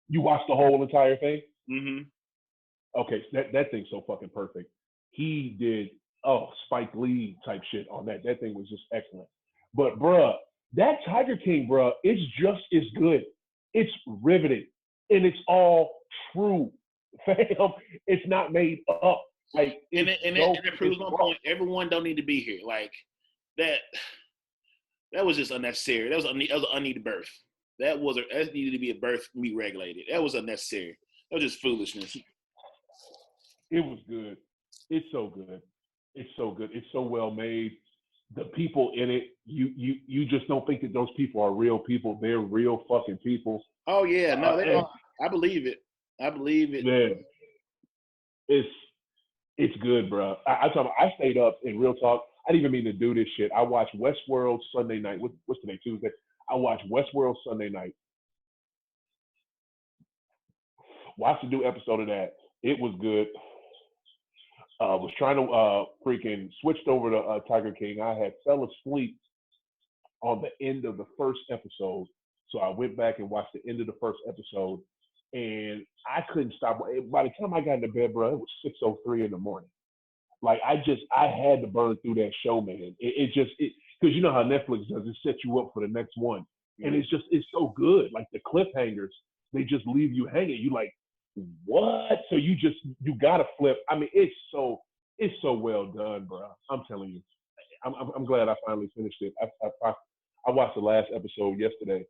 You watched the whole entire thing? Mm-hmm. Okay, that thing's so fucking perfect. He did Spike Lee type shit on that. That thing was just excellent. But bruh, that Tiger King, bruh, it's just as good. It's riveting, and it's all true, fam. It's not made up. Like, and so, it proves my point. Everyone don't need to be here. Like that. That was just unnecessary. That was an unneeded birth. That needed to be a birth meat regulated. That was unnecessary. That was just foolishness. It was good. It's so good. It's so good. It's so well made. The people in it, you just don't think that those people are real people. They're real fucking people. Oh yeah, no, they And, are. I believe it. I believe it. man, it's good, bro. I stayed up in real talk. I didn't even mean to do this shit. I watched Westworld Sunday night. What's today? Tuesday. I watched Westworld Sunday night. Watched a new episode of that. It was good. Was trying to freaking switched over to Tiger King. I had fell asleep on the end of the first episode, so I went back and watched the end of the first episode, and I couldn't stop. By the time I got into bed, bro, it was 6:03 in the morning. Like I had to burn through that show, man. Because you know how Netflix does, it sets you up for the next one, and it's so good. Like the cliffhangers, they just leave you hanging. You like, what? So you gotta flip. I mean, it's so well done, bro. I'm telling you. I'm glad I finally finished it. I watched the last episode yesterday.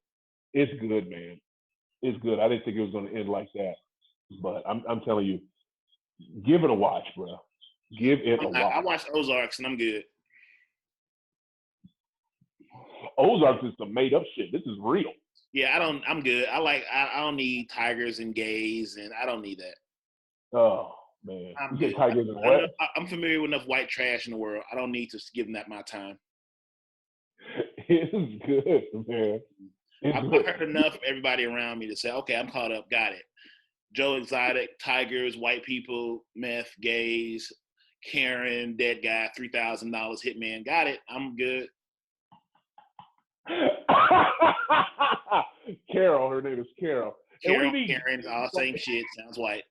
It's good, man. It's good. I didn't think it was gonna end like that, but I'm telling you, give it a watch, bro. Give it a watch. I watched Ozarks and I'm good. Ozarks is some made up shit. This is real. Yeah, I'm good. I don't need tigers and gays, and I don't need that. Oh man, I'm you good. get tigers and what? I'm familiar with enough white trash in the world. I don't need to give them that my time. It's good, man. I've heard enough from everybody around me to say, okay, I'm caught up. Got it. Joe Exotic, tigers, white people, meth, gays, Karen, dead guy, $3,000 hitman. Got it. I'm good. Carol, her name is Carol. Karen, all same shit. Sounds white.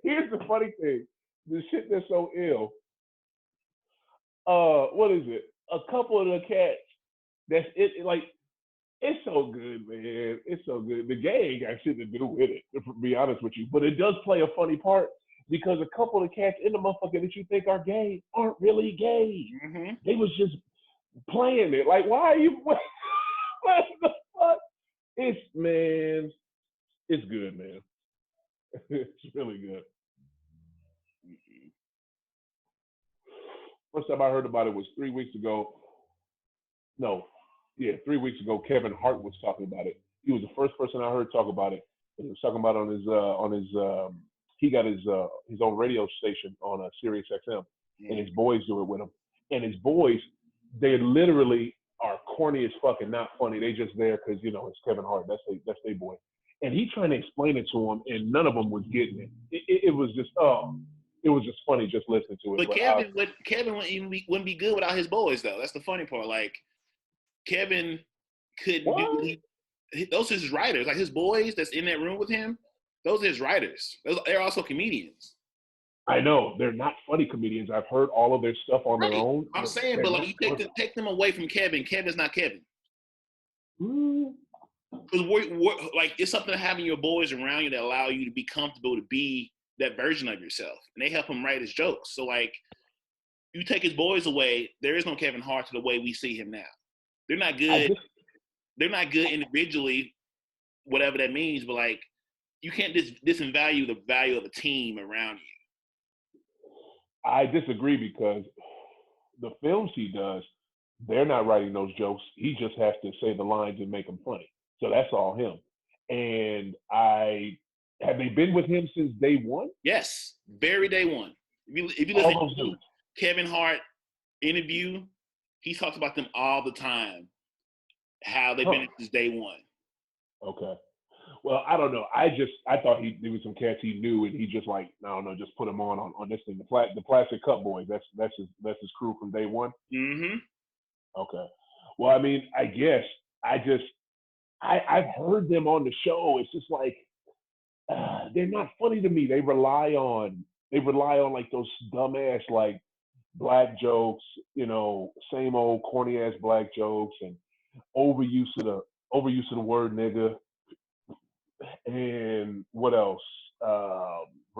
Here's the funny thing: the shit that's so ill. What is it? A couple of the cats. That's it. Like, it's so good, man. It's so good. The gay ain't got shit to do with it, to be honest with you. But it does play a funny part because a couple of cats in the motherfucker that you think are gay aren't really gay. Mm-hmm. They was just playing it. Like, why are you? What the fuck? It's good, man. It's really good. First time I heard about it was 3 weeks ago. No, yeah, 3 weeks ago. Kevin Hart was talking about it. He was the first person I heard talk about it. He was talking about he got his own radio station on Sirius XM, and his boys do it with him. And his boys, they literally are corny as fuck and not funny. They just there because it's Kevin Hart. That's their boy. And he trying to explain it to him, and none of them was getting it. It was just it was just funny just listening to it. But Kevin wouldn't be good without his boys though. That's the funny part. Like Kevin couldn't do. Those are his writers. Like his boys that's in that room with him. Those are his writers. They're also comedians. I know they're not funny comedians. I've heard all of their stuff on their own. I'm saying, but like you take them away from Kevin. Kevin's not Kevin. Because like it's something to having your boys around you that allow you to be comfortable to be that version of yourself, and they help him write his jokes. So like, you take his boys away, there is no Kevin Hart to the way we see him now. They're not good. They're not good individually, whatever that means. But like, you can't disvalue the value of a team around you. I disagree because the films he does, they're not writing those jokes. He just has to say the lines and make them funny. So that's all him. And have they been with him since day one? Yes, very day one. If you listen to Kevin Hart interview, he talks about them all the time, how they've been since day one. Okay. Well, I don't know. I thought there was some cats he knew, and he just like, I don't know, just put them on this thing. The Plastic Cup Boys. That's his crew from day one. Mm-hmm. Okay. Well, I mean, I guess I've heard them on the show. It's just like they're not funny to me. They rely on like those dumbass like black jokes, same old corny ass black jokes and overuse of the word nigga. And what else?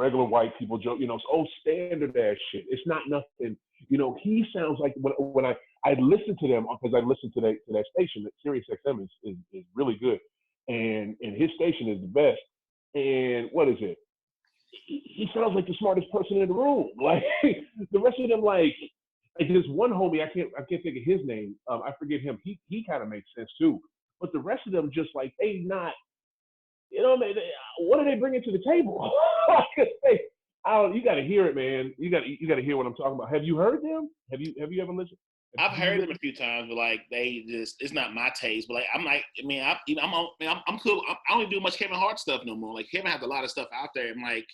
regular white people joke, it's old standard ass shit. It's not nothing, he sounds like when I listen to them, because I listen to that station, that Sirius XM is really good. And his station is the best. And what is it? He sounds like the smartest person in the room. Like the rest of them, like there's one homie, I can't think of his name. I forget him. He kind of makes sense too. But the rest of them just like they not, what are they bringing to the table? You got to hear it, man. You got to hear what I'm talking about. Have you heard them? Have you ever listened? I've heard them a few times, but like it's not my taste. But like I'm cool. I don't even do much Kevin Hart stuff no more. Like Kevin has a lot of stuff out there. I'm like,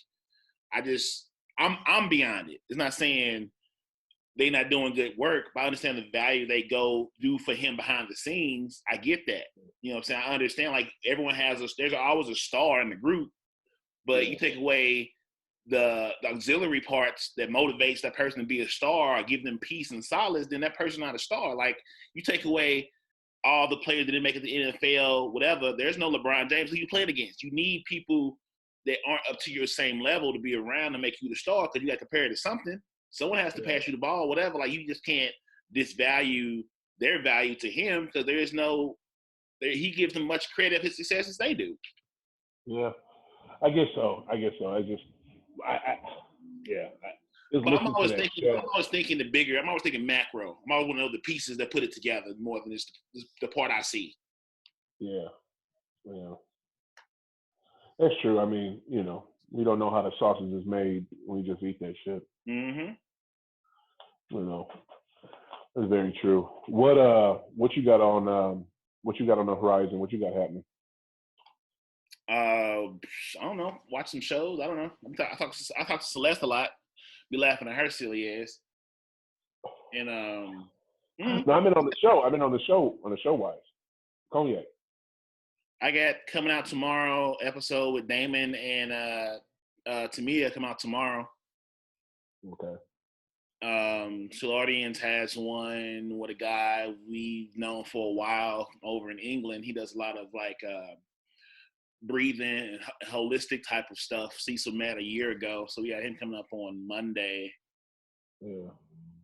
I'm beyond it. It's not saying they not doing good work, but I understand the value they go do for him behind the scenes. I get that. You know what I'm saying? I understand like everyone there's always a star in the group, but you take away the auxiliary parts that motivates that person to be a star or give them peace and solace, then that person's not a star. Like you take away all the players that didn't make it to the NFL, whatever, there's no LeBron James who you played against. You need people that aren't up to your same level to be around to make you the star, because you got to compare it to something. Someone has to pass you the ball, whatever. Like you just can't disvalue their value to him, because he gives them much credit of his success as they do. Yeah, I guess so. I'm always thinking the bigger. I'm always thinking macro. I'm always want to know the pieces that put it together more than just the part I see. Yeah. That's true. I mean, we don't know how the sausage is made. We just eat that shit. Mm-hmm. That's very true. What you got on the horizon? What you got happening? I don't know. Watch some shows. I don't know. I talk to Celeste a lot. Be laughing at her silly ass. And No, I've been on the show wise. Cognac. I got coming out tomorrow episode with Damon and Tamia come out tomorrow. Okay. Solardians has one with a guy we've known for a while over in England. He does a lot of like breathing and holistic type of stuff. Cecil met a year ago, so we got him coming up on Monday. Yeah.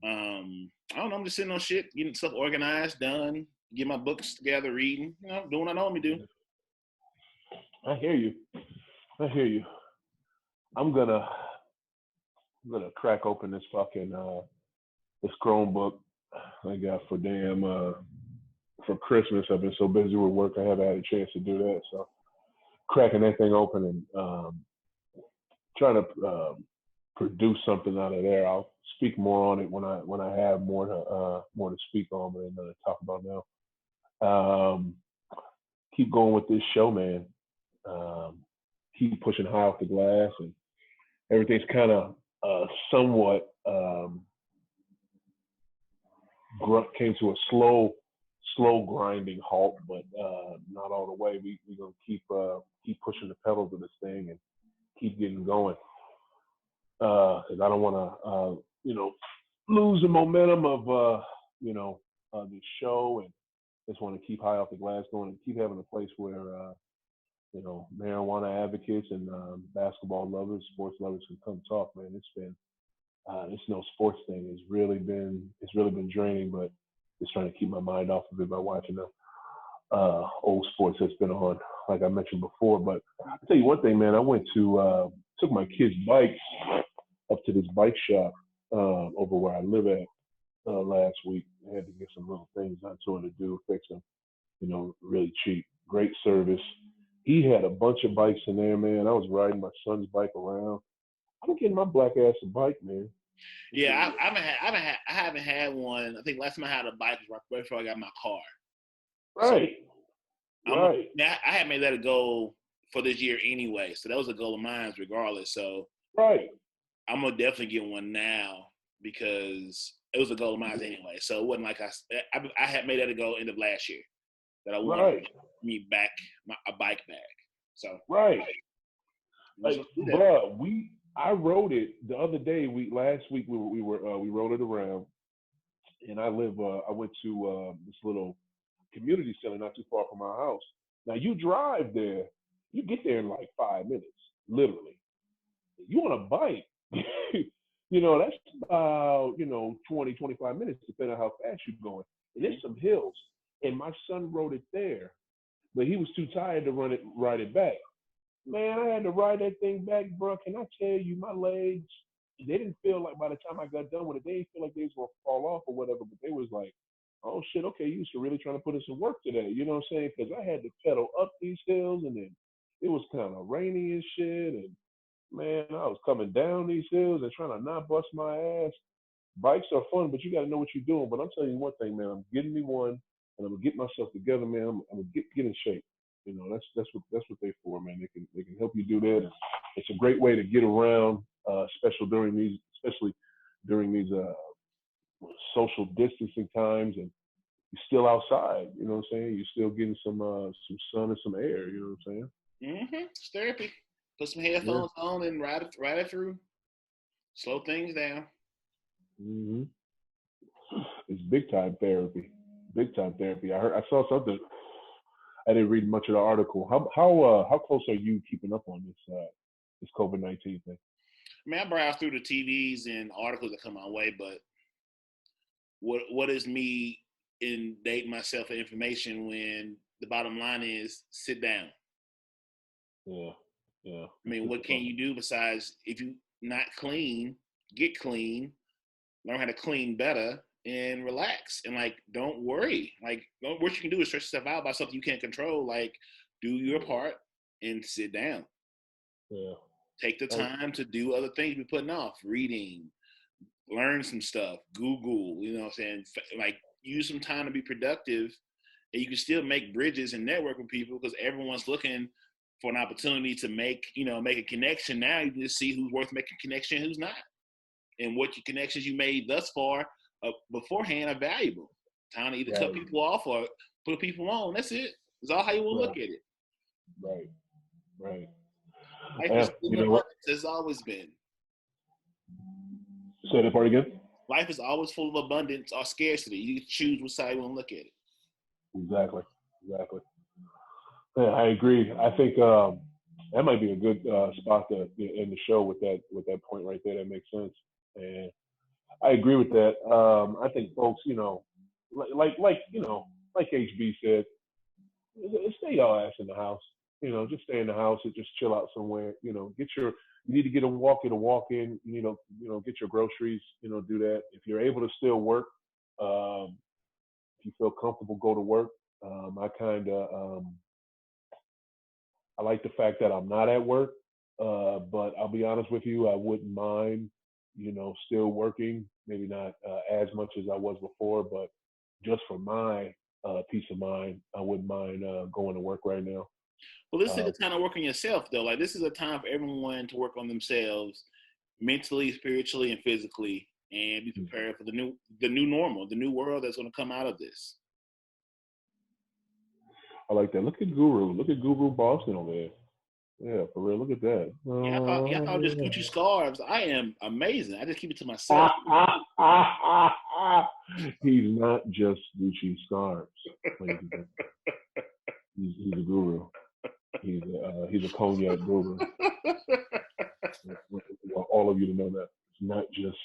I don't know. I'm just sitting on shit, getting stuff organized, done, get my books together, reading, doing what I normally do. I hear you. I'm gonna crack open this fucking this Chromebook I got for Christmas. I've been so busy with work, I haven't had a chance to do that. So cracking that thing open and trying to produce something out of there. I'll speak more on it when I have more to speak on and talk about now. Keep going with this show, man. Keep pushing high off the glass, and everything's kind of somewhat came to a slow grinding halt, but not all the way. We're gonna keep pushing the pedals of this thing and keep getting going. Because I don't want to lose the momentum of this show, and just want to keep high off the glass going and keep having a place where marijuana advocates and basketball lovers, sports lovers can come talk. Man, it's been this sports thing has really been draining, but just trying to keep my mind off of it by watching the old sports that's been on, like I mentioned before. But I'll tell you one thing, man. I went to took my kids' bikes up to this bike shop over where I live at last week. I had to get some little things I told her to do, fix them, really cheap. Great service. He had a bunch of bikes in there, man. I was riding my son's bike around. I'm getting my black ass a bike, man. Yeah, I haven't had one. I think last time I had a bike was right before I got my car. Right. So I had made that a goal for this year anyway. So that was a goal of mine regardless. So right. I'm gonna definitely get one now because it was a goal of mine anyway. So it wasn't like I had made that a goal end of last year that I wanted me back a bike back. So right. Like, bro, I rode it the other day. Last week we rode it around, and I went to this little community center not too far from our house. Now you drive there, you get there in like 5 minutes, literally. You want a bike? You know, that's about, 20, 25 minutes, depending on how fast you're going. And there's some hills. And my son rode it there, but he was too tired to ride it back. Man, I had to ride that thing back, bro. Can I tell you, my legs, they didn't feel like by the time I got done with it, they didn't feel like they was gonna fall off or whatever, but they was like, oh shit, okay, you used to really trying to put in some work today. You know what I'm saying? Because I had to pedal up these hills, and then it was kind of rainy and shit, and man, I was coming down these hills and trying to not bust my ass. Bikes are fun, but you got to know what you're doing. But I'm telling you one thing, man. I'm getting me one, and I'm gonna get myself together, man. I'm gonna get in shape. You know, that's what they're for, man. They can help you do that. It's a great way to get around, especially during these social distancing times, and you're still outside. You know what I'm saying? You're still getting some sun and some air. You know what I'm saying? It's therapy. Put some Yeah. headphones on and ride it through. Slow things down. hmm It's big time therapy. Big time therapy. I saw something. I didn't read much of the article. How close are you keeping up on this COVID-19 thing? I mean, I browse through the TVs and articles that come my way, but what is me inundating myself with information when the bottom line is sit down? Yeah. I mean, what can you do besides if you not clean, get clean, learn how to clean better, and relax and like don't worry. Like what you can do is stress yourself out about something you can't control. Like do your part and sit down. Yeah. Take the time to do other things you're putting off, reading, learn some stuff, Google, you know what I'm saying? Like use some time to be productive and you can still make bridges and network with people because everyone's looking for an opportunity to make a connection. Now you can just see who's worth making a connection, who's not. And what your connections you made thus far beforehand are valuable. Time to either cut people off or put people on. That's it. It's all how you will look at it. Right. Life is full of abundance. It's always been. Say that part again. Life is always full of abundance or scarcity. You choose which side you want to look at it. Exactly. Yeah, I agree. I think that might be a good spot to end the show with that point right there. That makes sense, and I agree with that. I think folks, like HB said, stay your ass in the house. Just stay in the house and just chill out somewhere. You need to get a walk in. You need to, get your groceries. Do that. If you're able to still work, if you feel comfortable, go to work. I like the fact that I'm not at work, but I'll be honest with you, I wouldn't mind, still working. Maybe not as much as I was before, but just for my peace of mind, I wouldn't mind going to work right now. Well, this is a time to work on yourself, though. Like this is a time for everyone to work on themselves, mentally, spiritually, and physically, and be prepared for the new normal, the new world that's going to come out of this. I like that. Look at Guru Boston over there. Yeah, for real. Look at that. Yeah, I thought just Gucci scarves. I am amazing. I just keep it to myself. He's not just Gucci scarves. He's a guru. He's a cognac guru. I want all of you to know that it's not just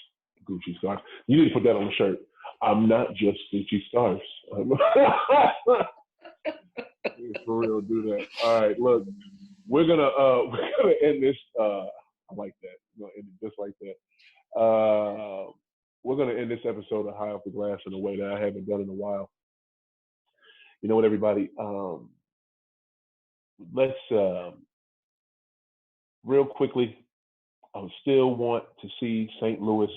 Gucci scarves. You need to put that on the shirt. I'm not just Gucci scarves. For real, do that. All right, look, we're gonna end this. I like that. We're gonna end it just like that. We're gonna end this episode of High Off the Glass in a way that I haven't done in a while. You know what, everybody? Let's real quickly. I still want to see St. Louis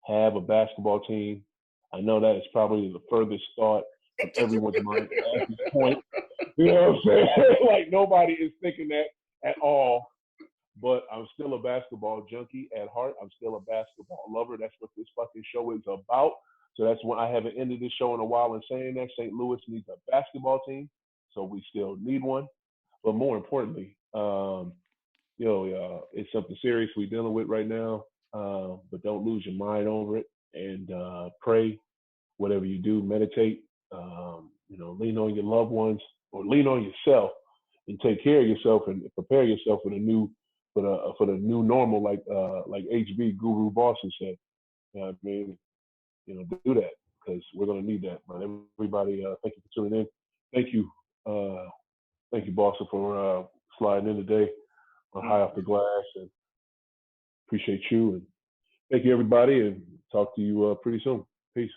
have a basketball team. I know that is probably the furthest thought of everyone's mind at this point. You know what I'm saying? Like nobody is thinking that at all. But I'm still a basketball junkie at heart. I'm still a basketball lover. That's what this fucking show is about. So that's why I haven't ended this show in a while in saying that St. Louis needs a basketball team. So we still need one. But more importantly, it's something serious we're dealing with right now. But don't lose your mind over it. And pray, whatever you do, meditate. Lean on your loved ones or lean on yourself and take care of yourself and prepare yourself for the new for the new normal, like HB Guru Boston said. You know what I mean? Do that because we're gonna need that, man. Everybody, thank you for tuning in. Thank you, Boston, for sliding in today on High Off the Glass, and appreciate you. And thank you, everybody, and talk to you pretty soon. Peace.